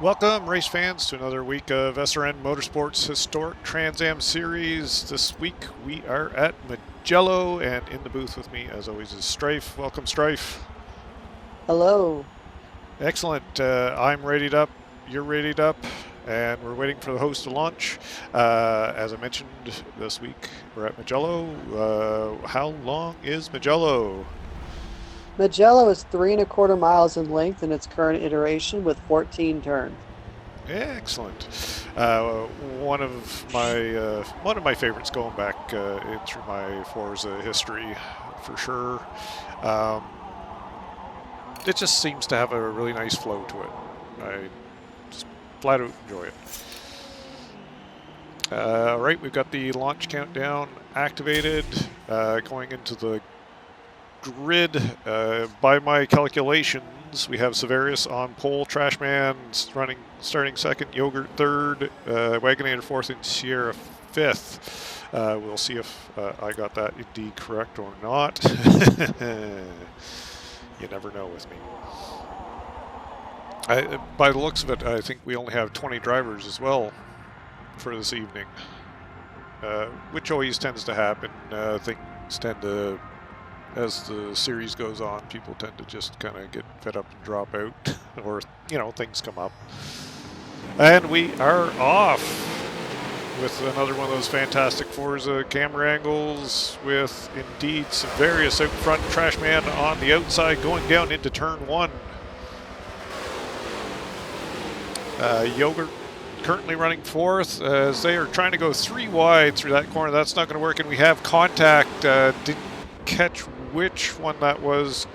Welcome, race fans, to another week of SRN Motorsports Historic Trans Am Series. This week we are at Mugello, and in the booth with me, as always, is Strife. Welcome, Strife. Hello. Excellent. I'm rated up, you're rated up, and we're waiting for the host to launch. As I mentioned, this week we're at Mugello. How long is Mugello? Mugello is 3¼ miles in length in its current iteration with 14 turns. Excellent. One of my favorites going back in through my Forza history, for sure. It just seems to have a really nice flow to it. I just flat out enjoy it. All right, we've got the launch countdown activated, going into the grid. By my calculations, we have Severius on pole, Trashman starting second, Yogurt third, Wagonator fourth, and Sierra fifth. We'll see if I got that indeed correct or not. You never know with me. By the looks of it, I think we only have 20 drivers as well for this evening, which always tends to happen. Things tend to, as the series goes on, people tend to just kind of get fed up and drop out, or, you know, things come up. And we are off with another one of those fantastic Forza camera angles, with indeed Severius out front, Trashman on the outside going down into turn one. Yogurt currently running fourth as they are trying to go 3 wide through that corner. That's not going to work, and we have contact. Didn't catch which one that was,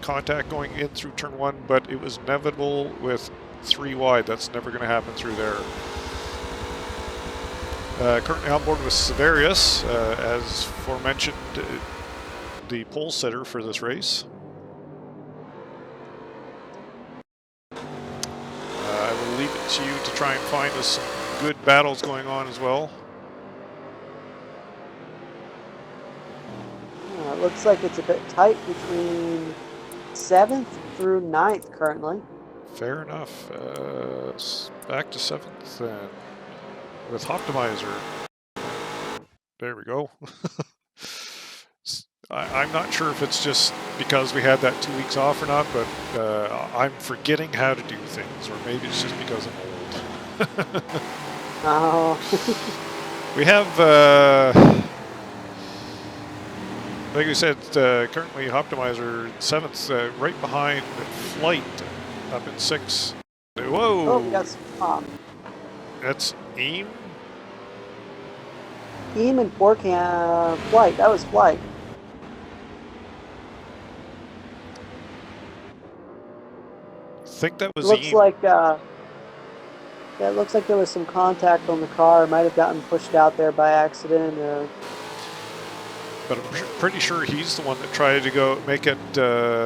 contact going in through turn one, but it was inevitable with 3 wide. That's never going to happen through there. Currently on board with Severius, as aforementioned, the pole sitter for this race. I will leave it to you to try and find us some good battles going on as well. It looks like it's a bit tight between 7th through 9th currently. Fair enough. Back to 7th then, with Optimizer. There we go. I'm not sure if it's just because we had that 2 weeks off or not, but I'm forgetting how to do things, or maybe it's just because I'm old. Oh. We have, like we said, currently Optimizer 7th, right behind Flight, up in 6th. Whoa! Oh, we got some pop. That's Aim? Eam and Forcam. Flight. That was Flight. I think that was Looks Aim. like, yeah, it looks like there was some contact on the car. Might have gotten pushed out there by accident. But I'm pretty sure he's the one that tried to make it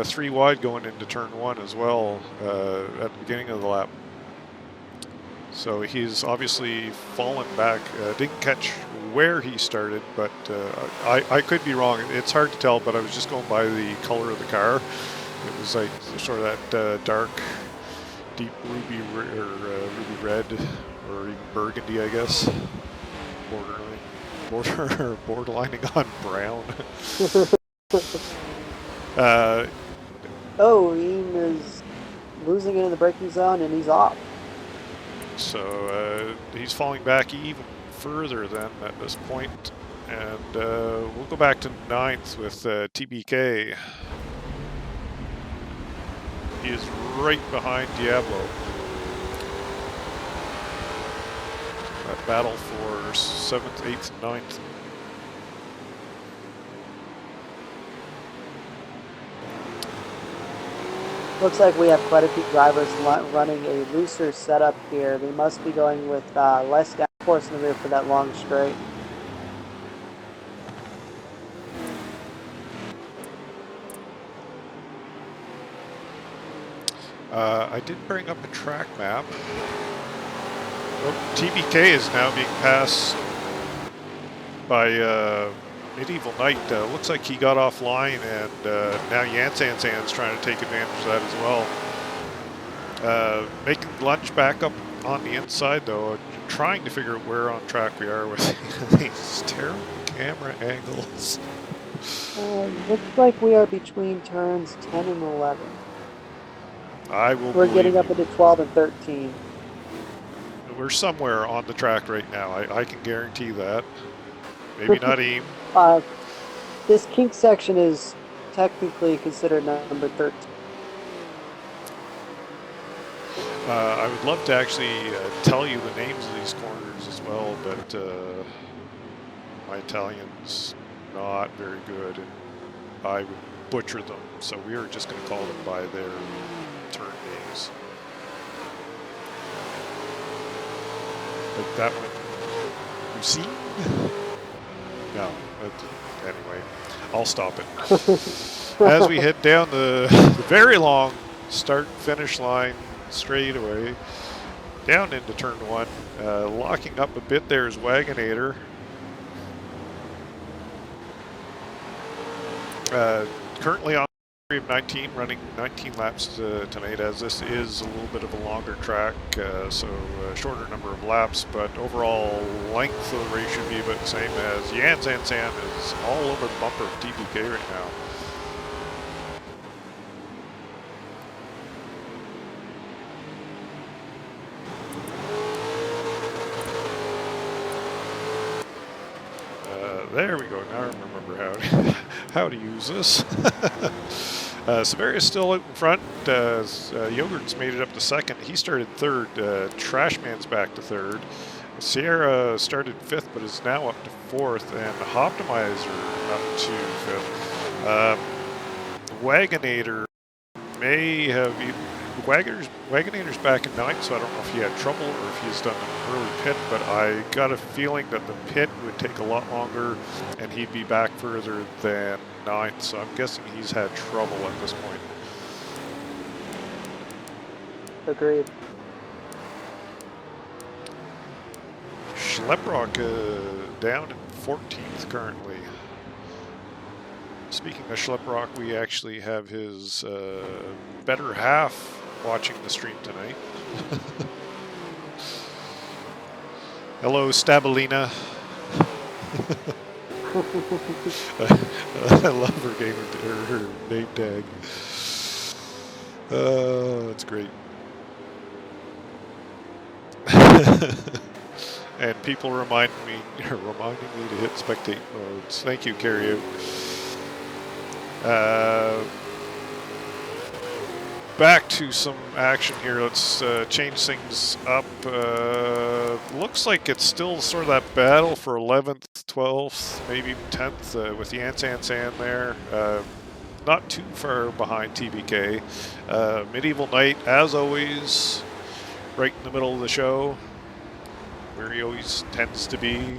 3 wide going into turn one as well at the beginning of the lap. So he's obviously fallen back. Didn't catch where he started, but I could be wrong. It's hard to tell, but I was just going by the color of the car. It was like sort of that dark, deep ruby red, or even burgundy, I guess. Borderlining on brown. Oh, Eam is losing it in the braking zone, and he's off. So he's falling back even further then at this point. And we'll go back to 9th with TBK. He is right behind Diablo. That battle for 7th, 8th, and 9th. Looks like we have quite a few drivers running a looser setup here. They must be going with less downforce in the rear for that long straight. I did bring up a track map. Oh, TBK is now being passed by Medieval Knight. Looks like he got offline, and now Yansan's trying to take advantage of that as well. Making lunch back up on the inside, though, trying to figure out where on track we are with these terrible camera angles. Looks like we are between turns 10 and 11. We're getting up into 12 and 13. We're somewhere on the track right now. I can guarantee that. Maybe not aim. This kink section is technically considered number 13. I would love to actually tell you the names of these corners as well, but my Italian's not very good, and I would butcher them, so we are just going to call them by their turn names. Like that one, you see? No, but anyway, I'll stop it. As we head down the very long start-finish line straight away, down into turn 1, locking up a bit there is Wagonator. Currently on 19, running 19 laps tonight, as this is a little bit of a longer track, so a shorter number of laps, but overall length of the race should be about the same, as Jan Zansan is all over the bumper of TBK right now. There we go. Now I remember how to use this. Severia's still out in front. Yogurt's made it up to second. He started third. Trashman's back to third. Sierra started fifth, but is now up to fourth, and Optimizer up to fifth. Wagonator may have. Wagonator's back in ninth, so I don't know if he had trouble or if he's done an early pit, but I got a feeling that the pit would take a lot longer and he'd be back further than ninth, so I'm guessing he's had trouble at this point. Agreed. Schleprock down in 14th currently. Speaking of Schleprock, we actually have his better half watching the stream tonight. Hello, Stabilina. I love her name tag. That's great. And people reminding me to hit spectate modes. Thank you, Carry Out. Back to some action here. Let's change things up. Looks like it's still sort of that battle for 11th, 12th, maybe even 10th with Jan Zansan there. Not too far behind TBK. Medieval Knight, as always, right in the middle of the show, where he always tends to be.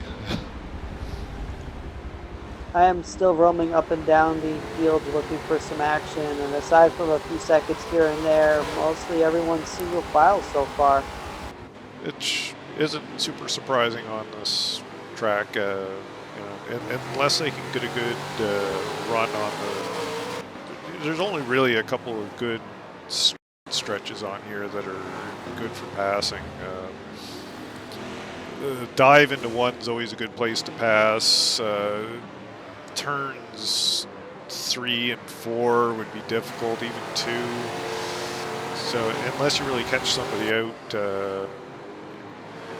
I am still roaming up and down the field looking for some action, and aside from a few seconds here and there, mostly everyone's single file so far. It isn't super surprising on this track, unless they can get a good run on the... There's only really a couple of good stretches on here that are good for passing. Dive into one's always a good place to pass. Turns 3 and 4 would be difficult, even 2. So unless you really catch somebody out,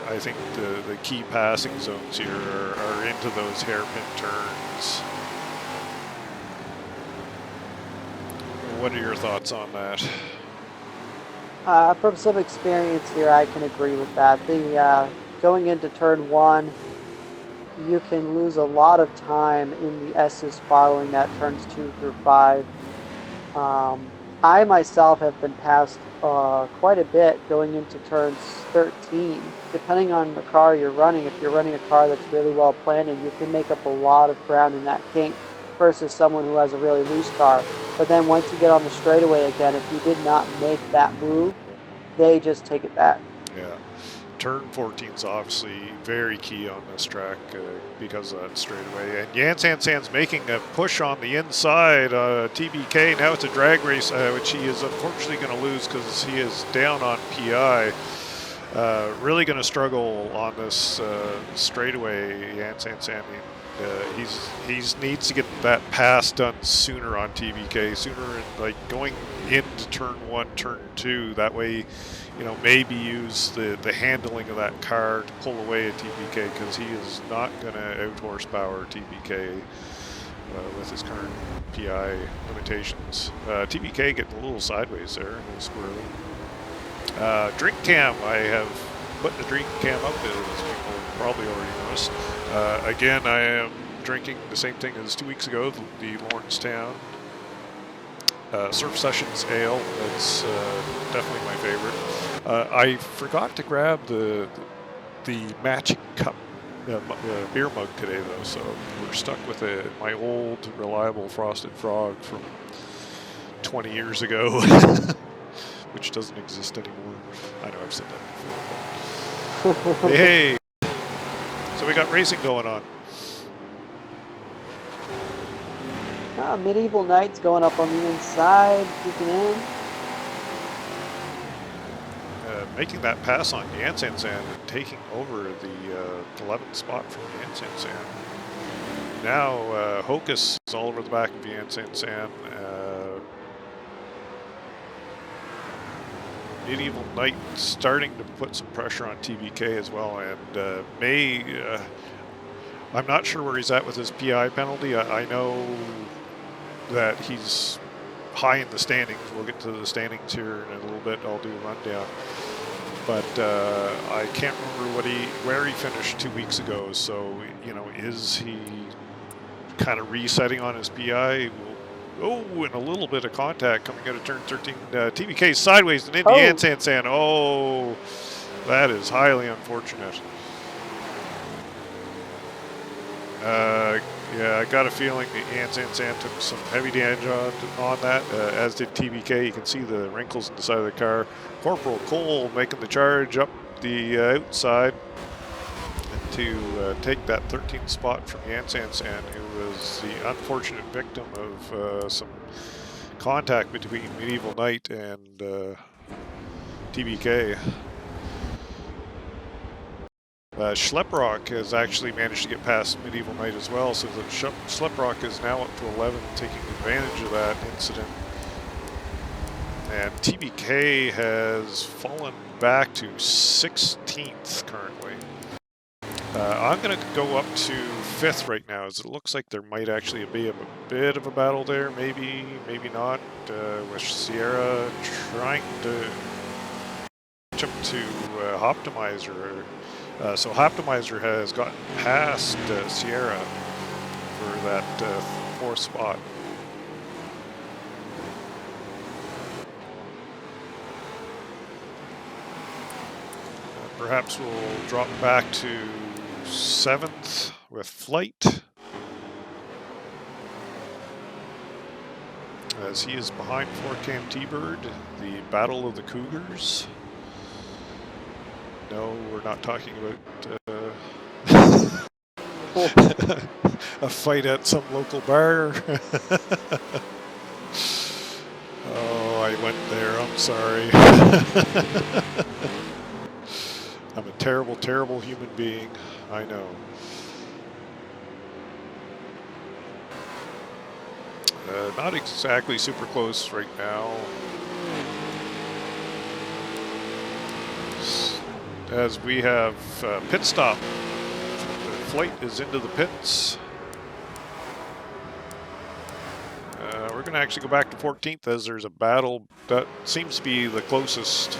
I think the key passing zones here are into those hairpin turns. What are your thoughts on that? From some experience here, I can agree with that. Going into turn 1, you can lose a lot of time in the S's following that turns 2 through 5. I myself have been passed quite a bit going into turns 13. Depending on the car you're running, if you're running a car that's really well planned, you can make up a lot of ground in that kink versus someone who has a really loose car. But then once you get on the straightaway again, if you did not make that move, they just take it back. Yeah. turn 14 is obviously very key on this track because of that straightaway. And Jan Sansan's making a push on the inside. TBK, now it's a drag race, which he is unfortunately going to lose because he is down on PI. Really going to struggle on this straightaway, Jan Sansan. He needs to get that pass done sooner on TBK, sooner, like going into turn 1, turn 2. That way, you know, maybe use the handling of that car to pull away at TBK, because he is not going to out horsepower TBK with his current PI limitations. TBK getting a little sideways there, a little squirrely. Drink cam, I have put the drink cam up, as people probably already noticed. Again, I am drinking the same thing as 2 weeks ago, the Lawrencetown Surf Sessions Ale. That's definitely my favorite. I forgot to grab the matching cup beer mug today, though, so we're stuck with my old reliable Frosted Frog from 20 years ago, which doesn't exist anymore. I know I've said that before. Hey! So we got racing going on. Medieval Knight's going up on the inside, peeking in. Making that pass on Jan Sansan and taking over the 11th spot from Jan Sansan. Now Hocus is all over the back of Jan Sansan. Medieval Knight starting to put some pressure on TBK as well, and I'm not sure where he's at with his PI penalty. I know that he's high in the standings. We'll get to the standings here in a little bit. I'll do a rundown. But I can't remember where he finished 2 weeks ago. So, you know, is he kind of resetting on his PI? Oh, and a little bit of contact coming out of turn 13. TBK sideways and into Jan Sansan. Oh, that is highly unfortunate. Yeah, I got a feeling that Jan Sansan took some heavy damage on that, as did TBK. You can see the wrinkles in the side of the car. Corporal Cole making the charge up the outside to take that 13th spot from Jan Sansan, who was the unfortunate victim of some contact between Medieval Knight and TBK. Schlepprock has actually managed to get past Medieval Knight as well, so the Schlepprock is now up to 11, taking advantage of that incident. And TBK has fallen back to 16th currently. I'm going to go up to 5th right now, as it looks like there might actually be a bit of a battle there, maybe not, with Sierra trying to catch him to Optimizer. So Optimizer has gotten past Sierra for that 4th spot. Perhaps we'll drop back to 7th with Flight, as he is behind 4Cam T-Bird, the Battle of the Cougars. No, we're not talking about a fight at some local bar. Oh, I went there, I'm sorry. I'm a terrible, terrible human being, I know. Not exactly super close right now, as we have pit stop. The Flight is into the pits. We're going to actually go back to 14th, as there's a battle that seems to be the closest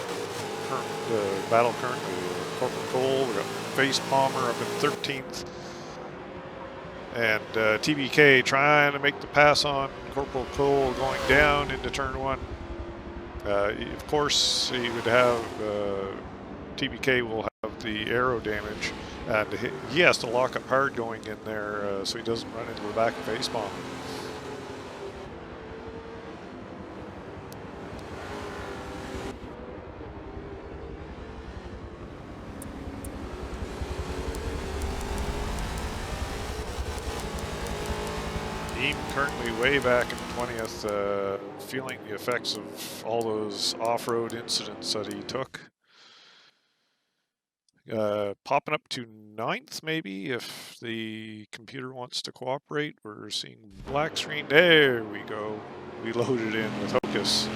battle currently. Corporal Cole, we got Face Palmer up in 13th. And TBK trying to make the pass on Corporal Cole, going down into turn 1. Of course, he would have, TBK will have the aero damage, and he has to lock up hard going in there so he doesn't run into the back of Face Palmer. Team currently way back in 20th, feeling the effects of all those off-road incidents that he took. Popping up to 9th maybe if the computer wants to cooperate. We're seeing black screen. There we go. We loaded in with Hocus.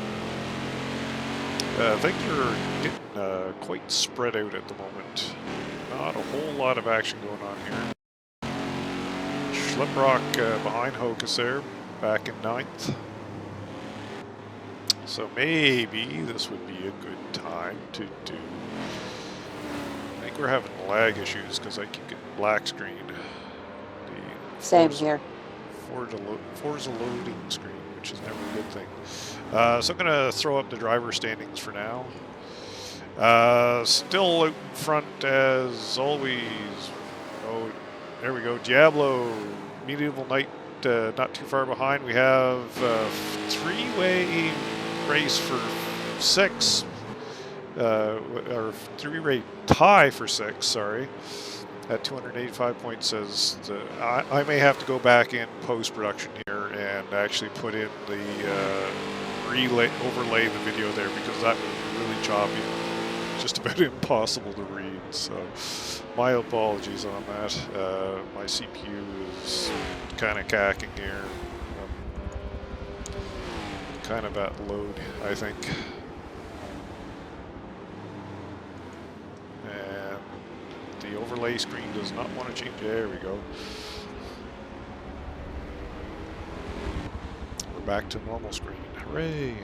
Things are getting quite spread out at the moment. Not a whole lot of action going on here. Schliprock behind Hocus there, back in 9th. So maybe this would be a good time to do. I think we're having lag issues because I keep getting black screen. Same here. Forza loading screen, which is never a good thing. So I'm going to throw up the driver standings for now. Still out in front as always. Oh, there we go. Diablo, Medieval Knight, not too far behind. We have a three-way race for 6. Or three-way tie for 6, sorry. At 285 points says I may have to go back in post-production here and actually put in the overlay the video there because that was really choppy, just about impossible to read. So my apologies on that. My CPU is kind of cacking here. Kind of at load, I think. And the overlay screen does not want to change. There we go. We're back to normal screen. Hooray!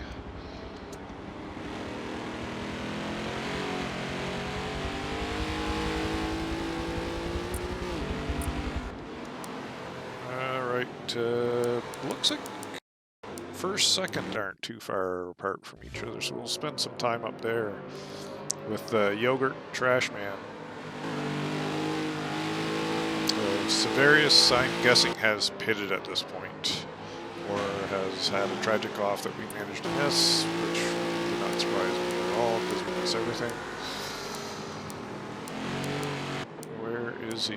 Alright, looks like first, second aren't too far apart from each other, so we'll spend some time up there with Yogurt Trash Man. Severius, I'm guessing, has pitted at this point, or has had a tragic off that we managed to miss, which did not surprise me at all because we miss everything. Where is he?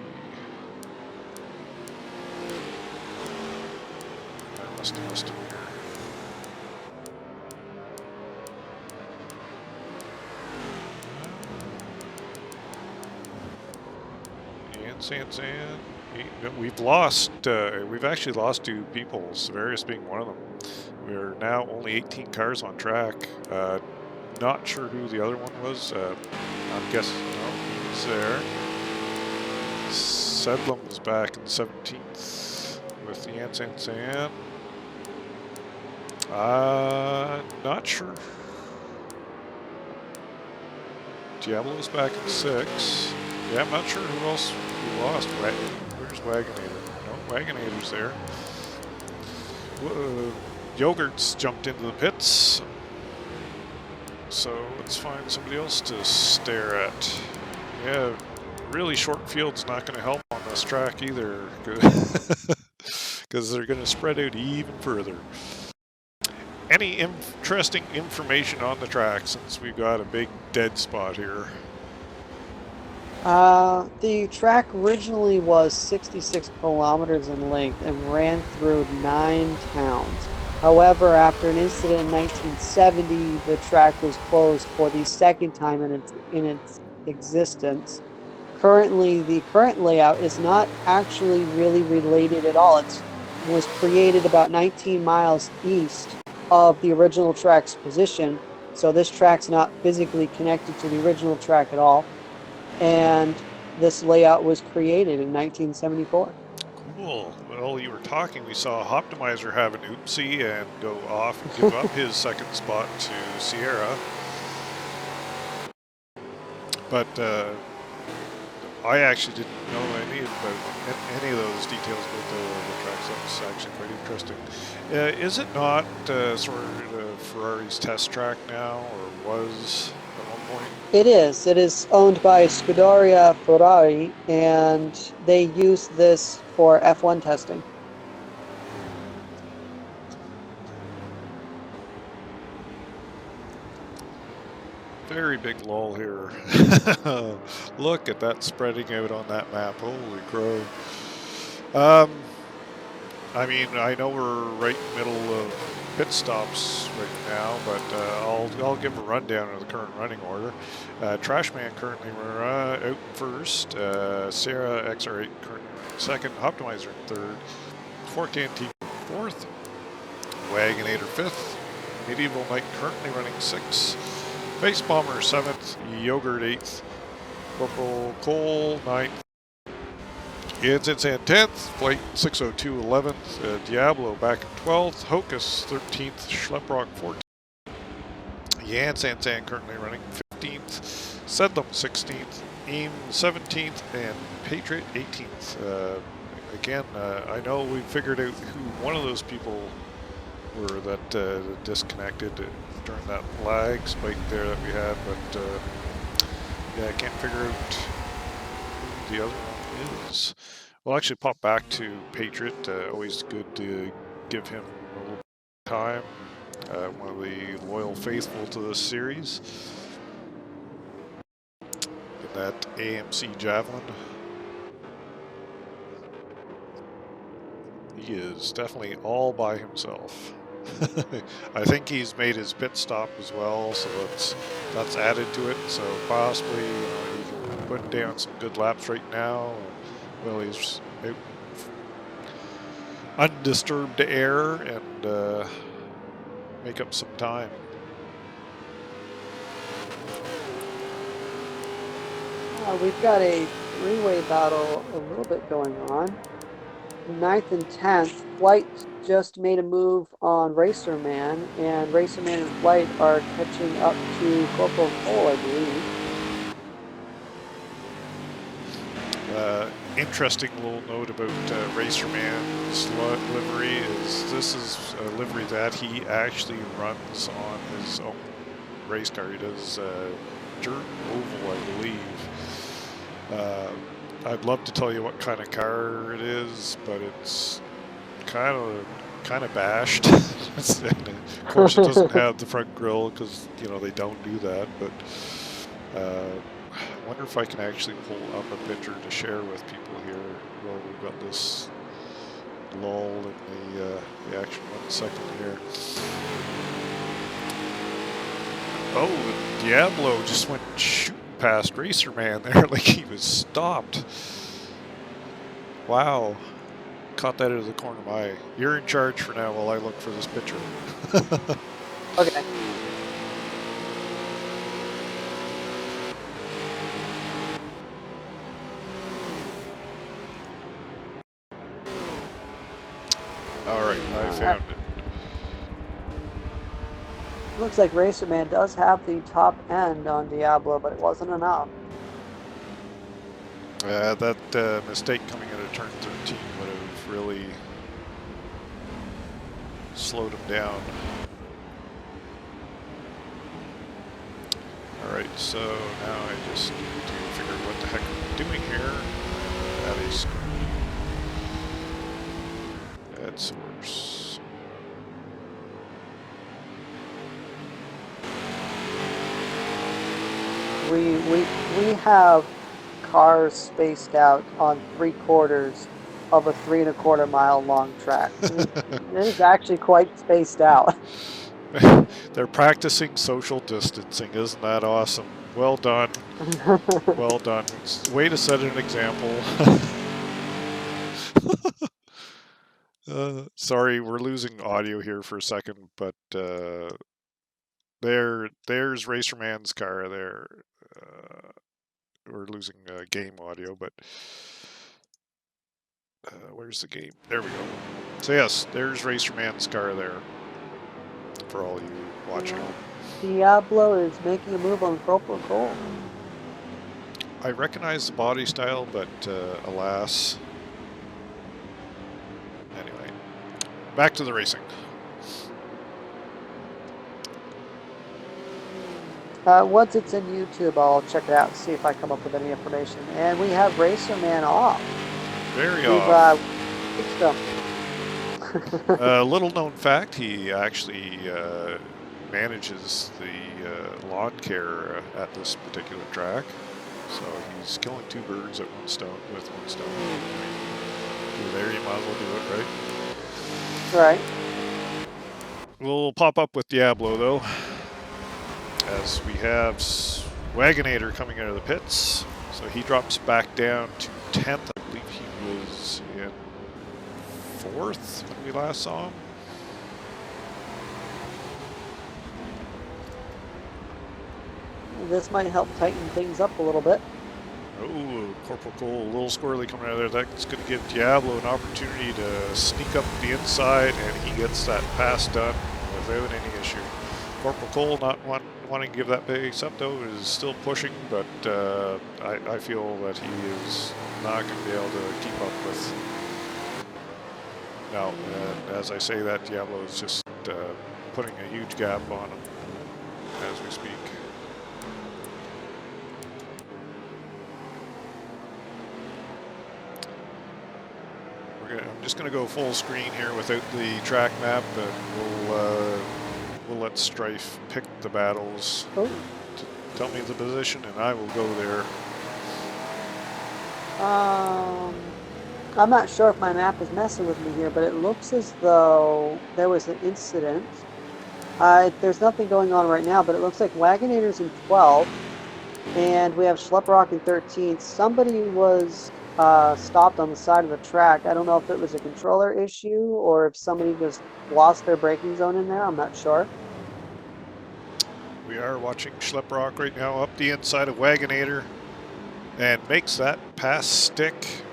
I must have missed him here. San. We've lost, we've actually lost 2 people, Severius being one of them. We're now only 18 cars on track. Not sure who the other one was. I'm guessing, no, he's there. Sedlum was back in 17th with the San. Not sure. Diablo's back in 6. Yeah, I'm not sure who else we lost. Where's Wagonator? No, Wagonator's there. Yogurt's jumped into the pits. So let's find somebody else to stare at. Yeah, really short field's not going to help on this track either. Because they're going to spread out even further. Any interesting information on the track since we've got a big dead spot here? The track originally was 66 kilometers in length and ran through 9 towns. However, after an incident in 1970, the track was closed for the second time in its existence. Currently, the current layout is not actually really related at all. It was created about 19 miles east of the original track's position, so this track's not physically connected to the original track at all. And this layout was created in 1974. Cool. Well, you were talking, we saw Optimizer have an oopsie and go off and give up his second spot to Sierra. But I actually didn't know any of those details about the tracks. That was actually quite interesting. Is it not sort of Ferrari's test track now, or was at one point? It is. It is owned by Scuderia Ferrari, and they use this for F1 testing. Very big lull here. Look at that spreading out on that map. Holy crow. I mean, I know we're right in the middle of pit stops right now, but I'll give a rundown of the current running order. Trashman currently we're out first. Sarah XR8 currently second. Optimizer third. Fork Antique fourth. Wagonator fifth. Medieval Knight currently running sixth. Face Bomber seventh. Yogurt eighth. Corporal Cole ninth. It's 10th, Flight 602 11th, Diablo back in 12th, Hocus 13th, Schleprock 14th, Yan Sansan currently running 15th, Sedlum 16th, Eam 17th, and Patriot 18th. Again, I know we figured out who one of those people were that disconnected during that lag spike there that we had, but yeah, I can't figure out who the other one is. We'll actually pop back to Patriot. Always good to give him a little time. One of the loyal faithful to this series. In that AMC Javelin. He is definitely all by himself. I think he's made his pit stop as well, so that's added to it. So possibly he can put down some good laps right now. Well, he's out undisturbed air and make up some time. We've got a three-way battle a little bit going on. 9th and 10th, Flight just made a move on Racerman, and Racerman and Flight are catching up to Corporal Cole, I believe. Interesting little note about Racerman's livery is this is a livery that he actually runs on his own race car. He does Dirt Oval, I believe. I'd love to tell you what kind of car it is, but it's kind of bashed. Of course, it doesn't have the front grille because they don't do that. But I wonder if I can actually pull up a picture to share with people here. Well, we've got this lull in the action. 1 second here. Oh, Diablo just went shooting past Racerman there like he was stopped. Wow. Caught that out of the corner of my eye. You're in charge for now while I look for this picture. Okay. Alright, I found it. Looks like Racerman does have the top end on Diablo, but it wasn't enough. That mistake coming out of turn 13 would have really slowed him down. Alright, so now I just need to figure out what the heck I'm doing here. Add a screen. Add source. We have cars spaced out on 3/4 of a 3 1/4 mile long track. It is actually quite spaced out. They're practicing social distancing. Isn't that awesome? Well done. Well done. It's a way to set an example. Sorry, we're losing audio here for a second, but there's Racerman's car there. We're losing game audio, but where's the game? There we go. So yes, there's Racerman's car there for all you watching. Diablo is making a move on Corporal Cole. I recognize the body style, but alas. Anyway, back to the racing. Once it's in YouTube, I'll check it out and see if I come up with any information. And we have Racerman off. Very off. Little known fact, he actually manages the lawn care at this particular track. So he's killing two birds at one stone with one stone. If you're there, you might as well do it, right? Right. We'll pop up with Diablo, though, as we have Wagonator coming out of the pits. So he drops back down to 10th. I believe he was in 4th when we last saw him. This might help tighten things up a little bit. Oh, Corporal Cole, a little squirrely coming out of there. That's going to give Diablo an opportunity to sneak up the inside, and he gets that pass done without any issue. Corporal Cole not wanting to give that pace up, though, is still pushing, but I feel that he is not going to be able to keep up with. Now, as I say that, Diablo is just putting a huge gap on him as we speak. I'm just going to go full screen here without the track map, and we'll let Strife pick the battles. Oh. To tell me the position, and I will go there. I'm not sure if my map is messing with me here, but it looks as though there was an incident. There's nothing going on right now, but it looks like Wagonator's in 12th, and we have Schlepprock in 13th. Somebody was stopped on the side of the track. I don't know if it was a controller issue or if somebody just lost their braking zone in there. I'm not sure. We are watching Schlepprock right now up the inside of Wagonator and makes that pass stick.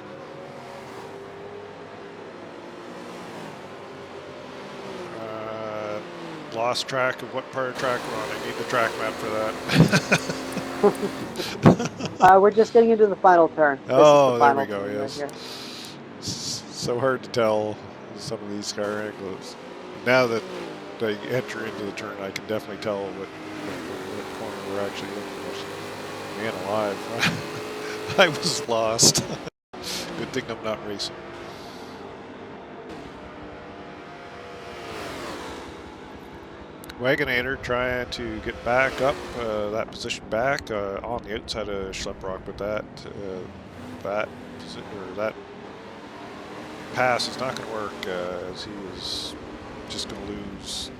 Lost track of what part of track we're on. I need the track map for that. We're just getting into the final turn. Oh, there we go, yes. Right, so hard to tell some of these car angles. Now that they enter into the turn, I can definitely tell what corner we're actually looking at. Man alive. I was lost. Good thing I'm not racing. Wagonator trying to get back up, that position back on the outside of Schlepprock, but that pass is not going to work as he is just going to lose.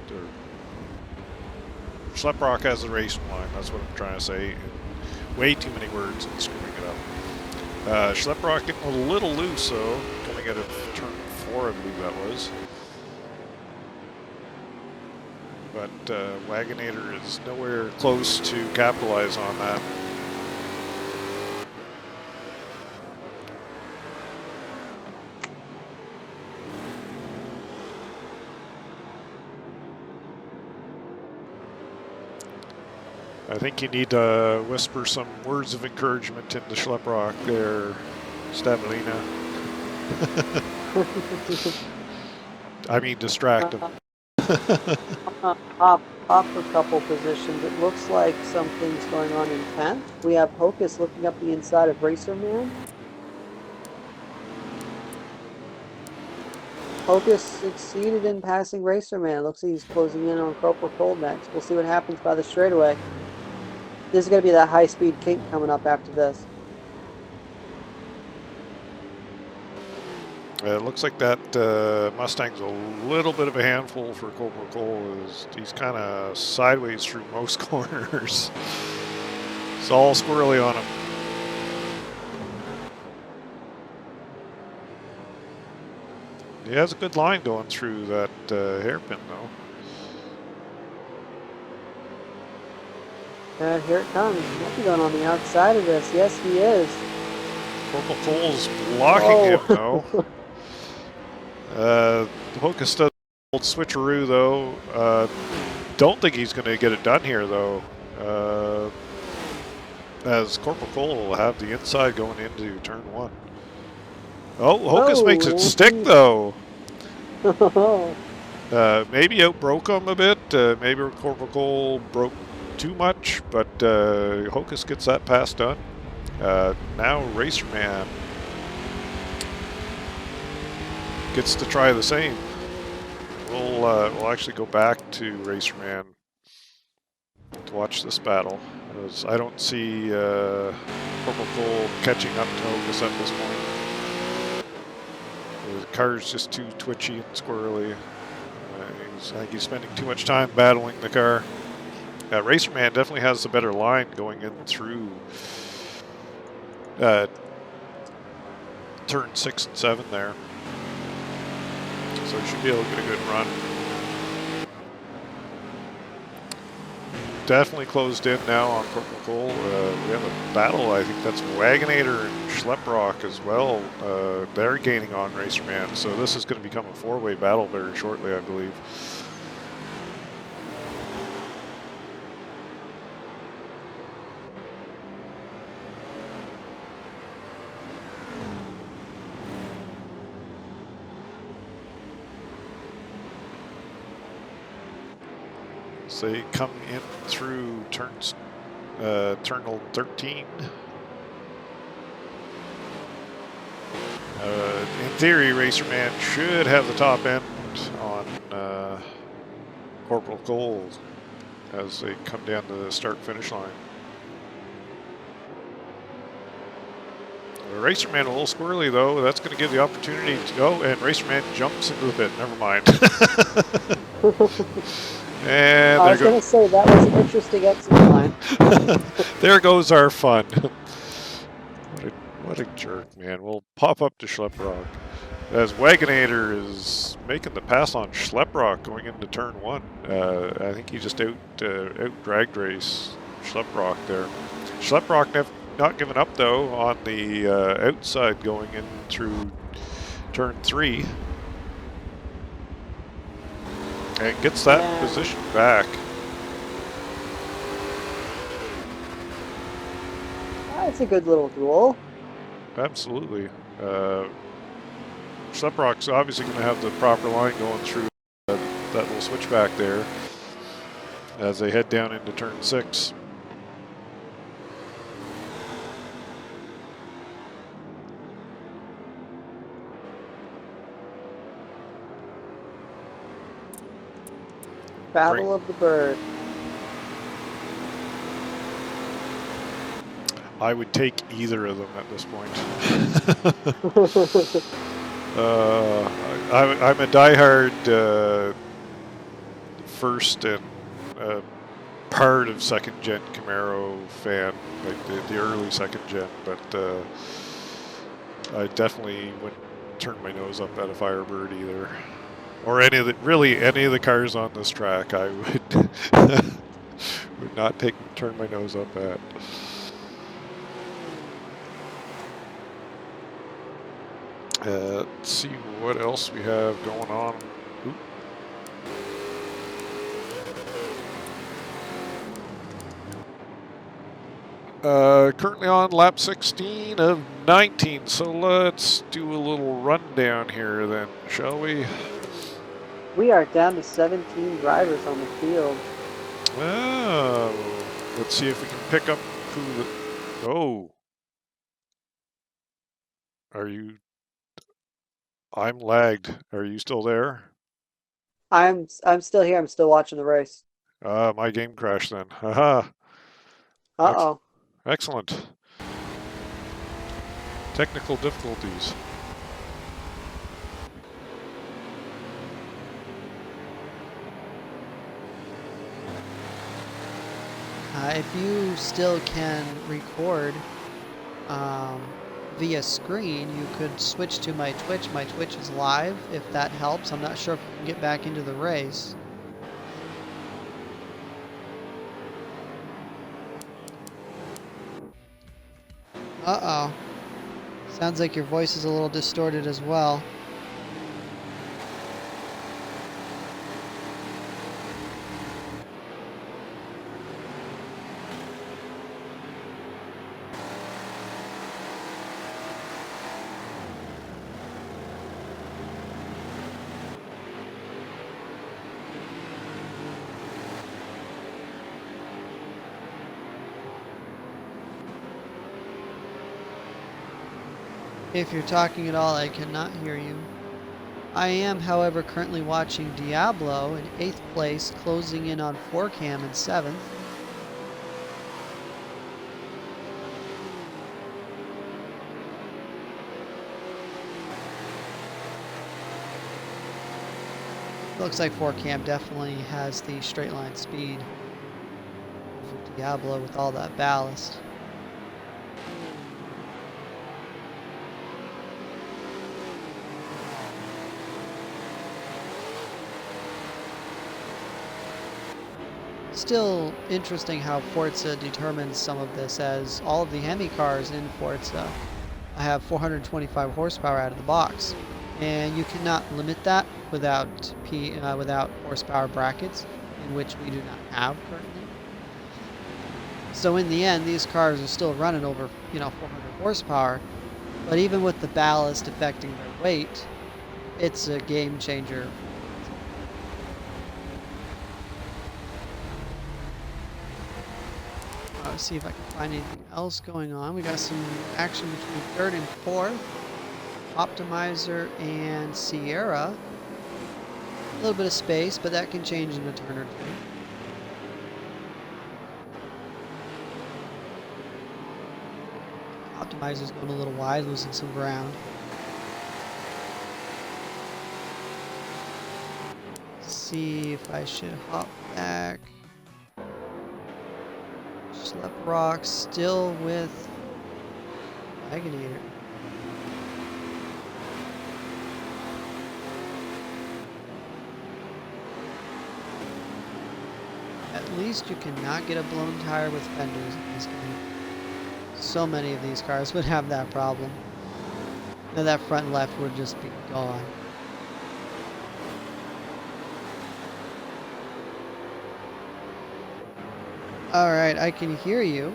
Schlepprock has the racing line, that's what I'm trying to say. And way too many words and screwing it up. Schlepprock getting a little loose though, coming out of turn 4, I believe that was. But Wagonator is nowhere close to capitalize on that. I think you need to whisper some words of encouragement into Schlepprock there, Stabalina. I mean, distract him. Up a couple positions. It looks like something's going on in 10th. We have Hocus looking up the inside of Racerman. Hocus succeeded in passing Racerman. Looks like he's closing in on Corporal Cole next. We'll see what happens by the straightaway. This is going to be that high-speed kink coming up after this. It looks like that Mustang's a little bit of a handful for Corporal Cole. He's kind of sideways through most corners. It's all squirrely on him. He has a good line going through that hairpin, though. And here it comes. Might be going on the outside of this. Yes, he is. Corporal Cole's blocking him, though. Hocus does old switcheroo, though. Don't think he's going to get it done here, though. As Corporal Cole will have the inside going into turn 1. Oh, Hocus makes it stick, though. Maybe outbroke him a bit. Maybe Corporal Cole broke too much, but Hocus gets that pass done. Now Racerman gets to try the same. We'll actually go back to Racerman to watch this battle. I don't see Corporal Cole catching up to Hocus at this point. The car's just too twitchy and squirrely. I think he's spending too much time battling the car. Racerman definitely has the better line going in through turn 6 and 7 there. So he should be able to get a good run. Definitely closed in now on Corporal Cole. We have a battle. I think that's Wagonator and Schleprock as well. They're gaining on Racerman. So this is going to become a four-way battle very shortly, I believe. So they come in through turn 13. In theory, Racerman should have the top end on Corporal Cole as they come down to the start-finish line. Racerman a little squirrely though. That's going to give the opportunity to go, and Racerman jumps into the pit. Never mind. And I was going to say, that was an interesting exit line. There goes our fun. What a jerk, man. We'll pop up to Schleprock. As Wagonator is making the pass on Schleprock going into turn 1. I think he just out-dragged race Schleprock there. Schleprock not giving up, though, on the outside going in through turn 3. And gets that position back. That's a good little duel. Absolutely. Schleprock's obviously going to have the proper line going through that little switchback there as they head down into turn 6. Battle of the Bird. I would take either of them at this point. I'm a diehard first and part of second gen Camaro fan, like the early second gen, but I definitely wouldn't turn my nose up at a Firebird either. Or any of the cars on this track, I would would not turn my nose up at. Let's see what else we have going on. Currently on lap 16 of 19, so let's do a little rundown here then, shall we? We are down to 17 drivers on the field. Oh, let's see if we can pick up who the... Oh. Are you... I'm lagged. Are you still there? I'm still here. I'm still watching the race. My game crashed then. Haha. Uh-oh. Excellent. Technical difficulties. If you still can record via screen, you could switch to my Twitch. My Twitch is live, if that helps. I'm not sure if we can get back into the race. Uh-oh. Sounds like your voice is a little distorted as well. If you're talking at all, I cannot hear you. I am, however, currently watching Diablo in 8th place, closing in on 4Cam in 7th. Looks like 4Cam definitely has the straight line speed for Diablo with all that ballast. Still interesting how Forza determines some of this, as all of the Hemi cars in Forza have 425 horsepower out of the box, and you cannot limit that without without horsepower brackets, in which we do not have currently. So in the end, these cars are still running over 400 horsepower, but even with the ballast affecting their weight, it's a game changer. Let's see if I can find anything else going on. We got some action between third and fourth. Optimizer and Sierra. A little bit of space, but that can change in a turn or two. Optimizer's going a little wide, losing some ground. Let's see if I should hop back. Rock still with Wagonator. At least you cannot get a blown tire with fenders in this game. So many of these cars would have that problem. Now that front left would just be gone. Alright, I can hear you.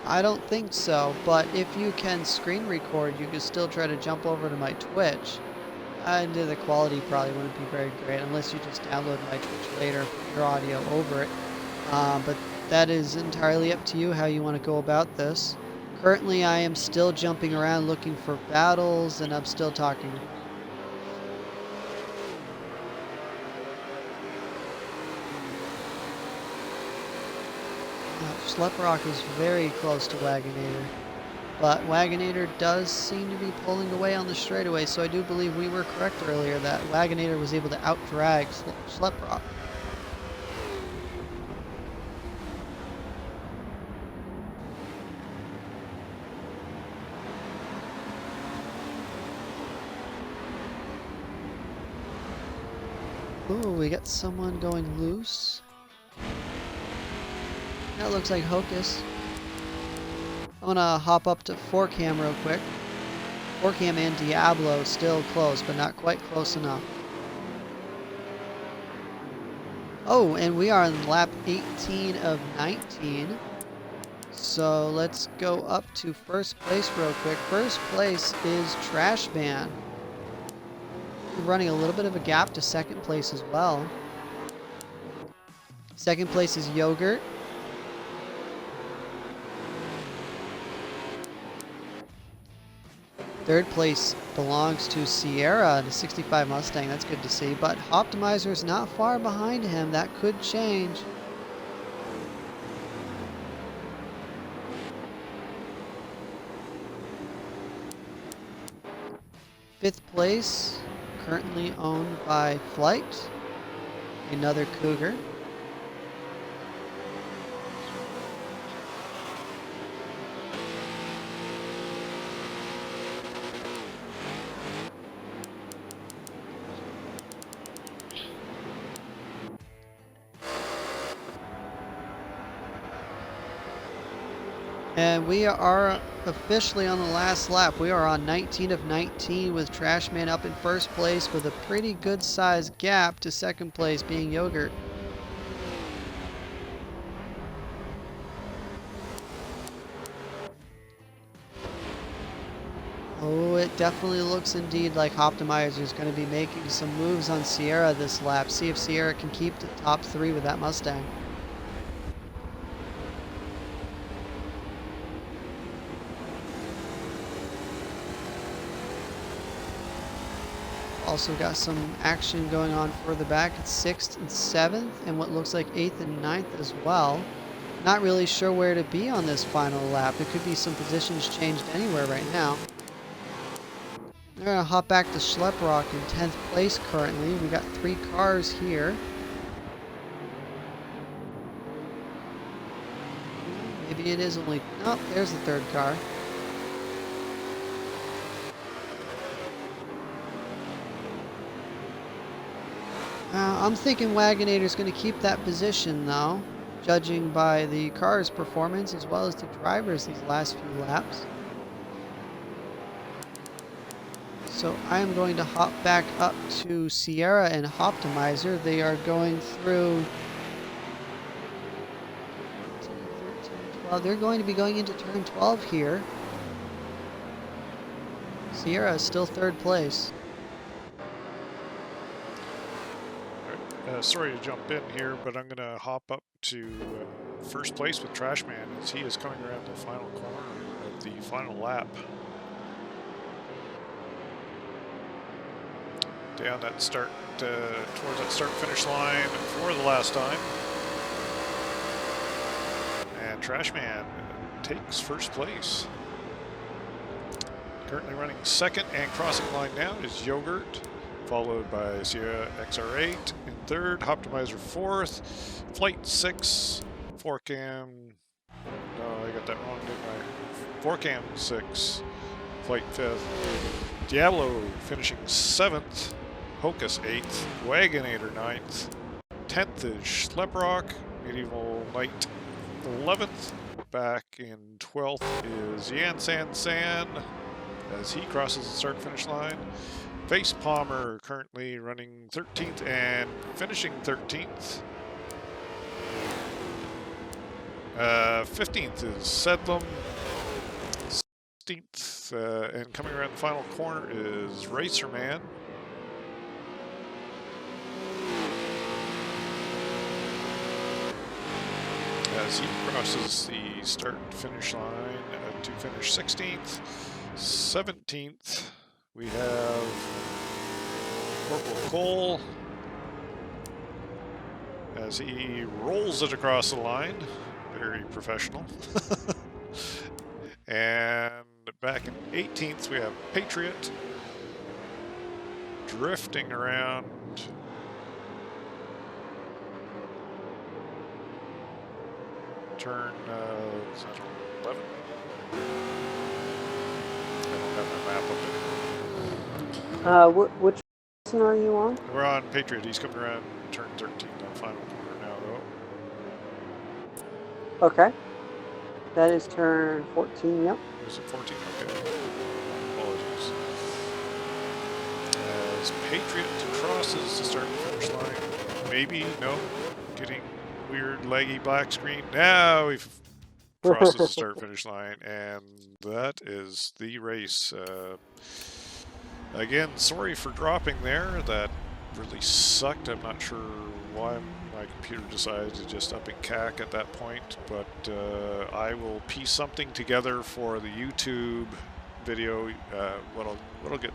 I don't think so, but if you can screen record, you can still try to jump over to my Twitch. And the quality probably wouldn't be very great unless you just download my Twitch later, put your audio over it. But that is entirely up to you how you want to go about this. Currently, I am still jumping around looking for battles, and I'm still talking. Schlepprock is very close to Wagonator, but Wagonator does seem to be pulling away on the straightaway, so I do believe we were correct earlier that Wagonator was able to outdrag Schlepprock. Ooh, we got someone going loose. That looks like Hocus. I'm gonna hop up to 4Cam real quick. 4Cam and Diablo still close, but not quite close enough. Oh, and we are on lap 18 of 19. So let's go up to first place real quick. First place is Trash Man. Running a little bit of a gap to second place as well. Second place is Yogurt. Third place belongs to Sierra, the 65 Mustang. That's good to see. But Optimizer's not far behind him. That could change. Fifth place, currently owned by Flight, another Cougar. And we are officially on the last lap. We are on 19 of 19 with Trashman up in first place with a pretty good sized gap to second place being Yogurt. Oh, it definitely looks indeed like Optimizer is going to be making some moves on Sierra this lap. See if Sierra can keep the top three with that Mustang. Also got some action going on further back at 6th and 7th, and what looks like 8th and 9th as well. not really sure where to be on this final lap. It could be some positions changed anywhere right now. We're going to hop back to Schlepprock in 10th place currently. We got 3 cars here. Maybe it is only... Oh, there's the 3rd car. I'm thinking Wagonator's going to keep that position though, judging by the car's performance as well as the drivers these last few laps. So I am going to hop back up to Sierra and Optimizer. They are going through 13, 12. They're going to be going into turn 12 here. Sierra is still 3rd place. Sorry to jump in here, but I'm going to hop up to 1st place with Trashman as he is coming around the final corner of the final lap. Down that start, towards that start-finish line for the last time. And Trashman takes 1st place. Currently running 2nd and crossing line now is Yogurt, followed by Sierra XR8 in 3rd, Optimizer 4th, Flight 6, 4Cam, no, I got that wrong, didn't I? 4Cam 6, Flight 5th, Diablo finishing 7th, Hocus 8th, Wagonator 9th, 10th is Schlepprock, Medieval Knight 11th, back in 12th is Yan San San as he crosses the start-finish line. Face Palmer currently running 13th and finishing 13th. 15th is Sedlum. 16th and coming around the final corner is Racerman. As he crosses the start-finish line to finish 16th. 17th. We have Corporal Cole as he rolls it across the line. Very professional. And back in 18th, we have Patriot drifting around. Turn 11. I don't have my map up anymore. Which person are you on? We're on Patriot. He's coming around turn 13 on the final corner now, though. Okay. That is turn 14, yep. Is it 14? Okay. Apologies. As Patriot crosses the start and finish line. Maybe, no. Getting weird, laggy black screen. Now we've crosses the start finish line, and that is the race. Again, sorry for dropping there. That really sucked. I'm not sure why my computer decided to just up and cack at that point, but I will piece something together for the YouTube video. What I'll get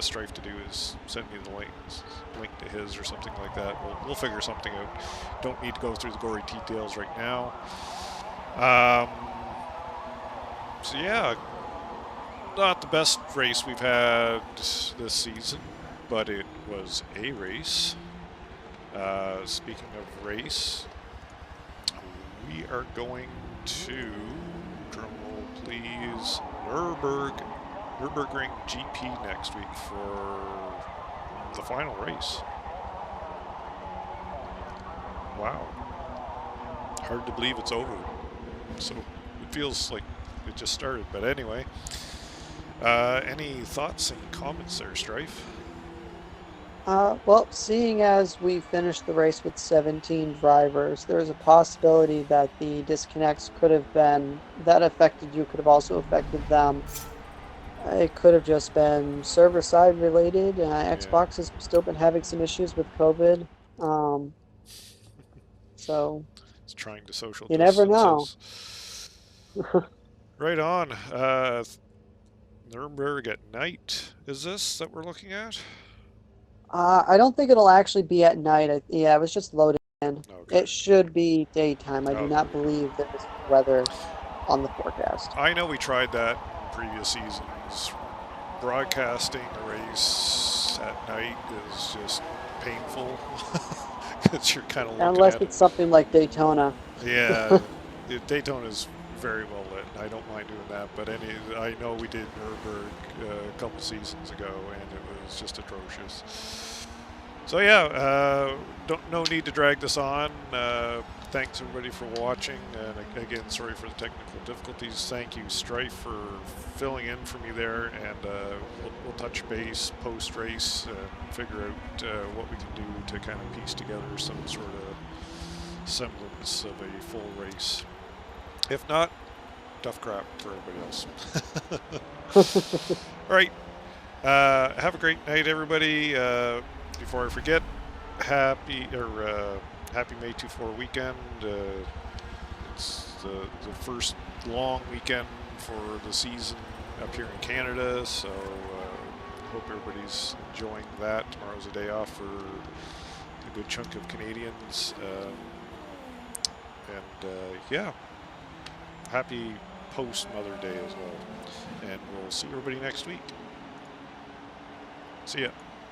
Strife to do is send me the link to his or something like that. We'll figure something out. Don't need to go through the gory details right now. So yeah, not the best race we've had this season, but it was a race. Speaking of race, we are going to, drumroll please, Nürburgring GP next week for the final race. Wow. Hard to believe it's over. So it feels like it just started, but anyway. Any thoughts and comments there, Strife? Well, seeing as we finished the race with 17 drivers, there's a possibility that the disconnects could have been, that affected you, could have also affected them. It could have just been server-side related. Xbox has still been having some issues with COVID. So It's trying to social you never know. Right on. Nuremberg at night, is this that we're looking at? I don't think it'll actually be at night. Yeah, it was just loaded Okay. it should be daytime. I do Okay. not believe there's weather on the forecast. I know we tried that in previous seasons. Broadcasting a race at night is just painful because you're kind of looking Unless at it. it's something like Daytona. Yeah, Daytona is very well lit, and I don't mind doing that. But I know we did Nürburgring a couple seasons ago, and it was just atrocious. So yeah, no need to drag this on. Thanks everybody for watching, and again, sorry for the technical difficulties. Thank you, Strife, for filling in for me there, and we'll touch base post-race and figure out what we can do to kind of piece together some sort of semblance of a full race. If not, tough crap for everybody else. All right, have a great night, everybody. Before I forget, happy May 24 weekend. It's the first long weekend for the season up here in Canada, so hope everybody's enjoying that. Tomorrow's a day off for a good chunk of Canadians. Yeah, happy post-Mother Day as well. And we'll see everybody next week. See ya.